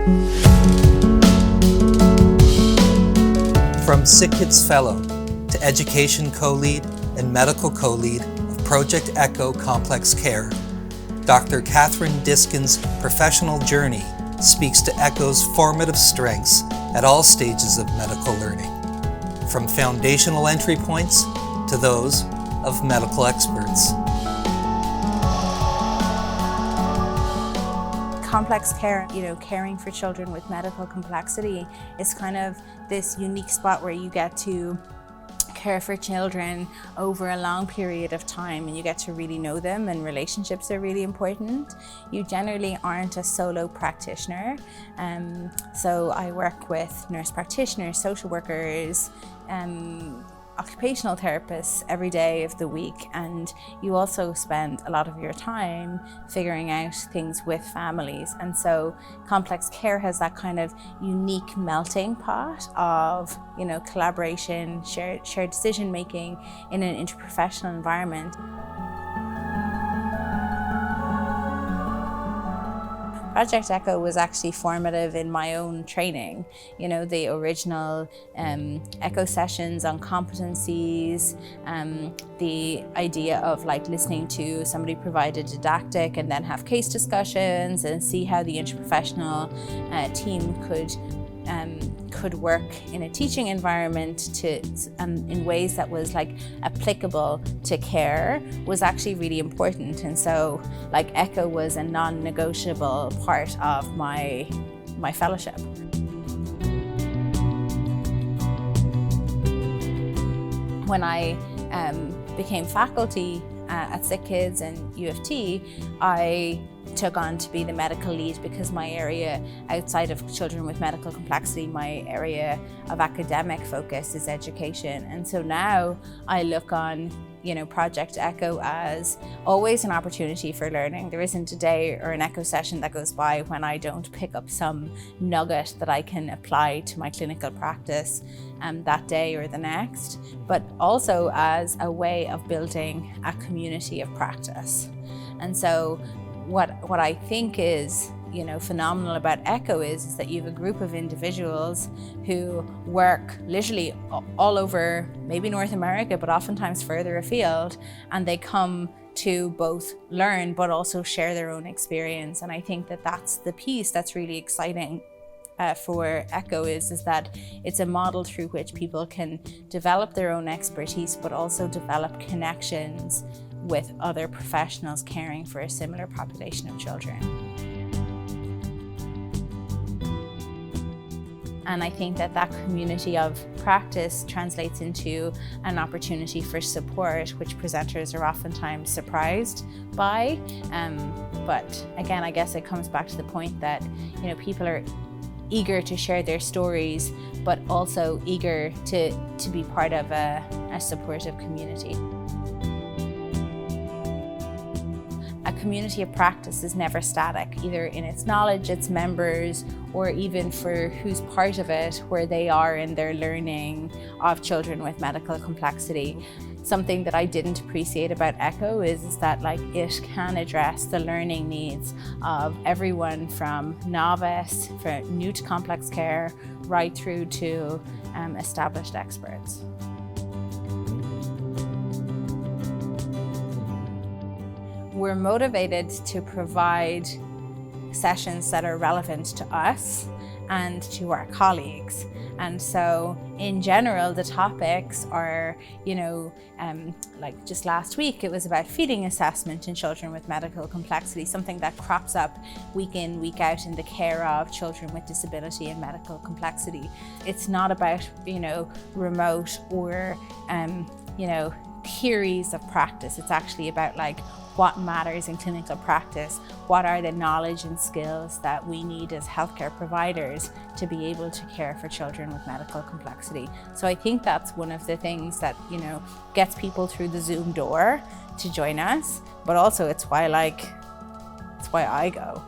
From SickKids Fellow to Education Co-Lead and Medical Co-Lead of Project ECHO Complex Care, Dr. Catherine Diskin's professional journey speaks to ECHO's formative strengths at all stages of medical learning, from foundational entry points to those of medical experts. Complex care, caring for children with medical complexity is kind of this unique spot where you get to care for children over a long period of time and you get to really know them, and relationships are really important. You generally aren't a solo practitioner. So I work with nurse practitioners, social workers, occupational therapists every day of the week, and you also spend a lot of your time figuring out things with families. And so complex care has that kind of unique melting pot of collaboration, shared decision making in an interprofessional environment. Project ECHO was actually formative in my own training. The original ECHO sessions on competencies, the idea of listening to somebody provide a didactic and then have case discussions and see how the interprofessional team could work in a teaching environment in ways that was applicable to care was actually really important. And so ECHO was a non-negotiable part of my fellowship. When I became faculty at SickKids and U of T, I took on to be the medical lead because my area outside of children with medical complexity, my area of academic focus is education. And so now I look on Project ECHO as always an opportunity for learning. There isn't a day or an ECHO session that goes by when I don't pick up some nugget that I can apply to my clinical practice that day or the next, but also as a way of building a community of practice. And so what I think is phenomenal about ECHO is that you have a group of individuals who work literally all over maybe North America, but oftentimes further afield, and they come to both learn but also share their own experience. And I think that that's the piece that's really exciting for ECHO is that it's a model through which people can develop their own expertise but also develop connections with other professionals caring for a similar population of children. And I think that community of practice translates into an opportunity for support, which presenters are oftentimes surprised by. But again, I guess it comes back to the point that people are eager to share their stories, but also eager to be part of a supportive community. A community of practice is never static, either in its knowledge, its members, or even for who's part of it, where they are in their learning of children with medical complexity. Something that I didn't appreciate about ECHO is that it can address the learning needs of everyone from novice, from new to complex care, right through to established experts. We're motivated to provide sessions that are relevant to us and to our colleagues. And so in general, the topics are, just last week, it was about feeding assessment in children with medical complexity, something that crops up week in, week out in the care of children with disability and medical complexity. It's not about, remote or, theories of practice. It's actually about what matters in clinical practice, what are the knowledge and skills that we need as healthcare providers to be able to care for children with medical complexity. So I think that's one of the things that gets people through the Zoom door to join us, but also it's why I go.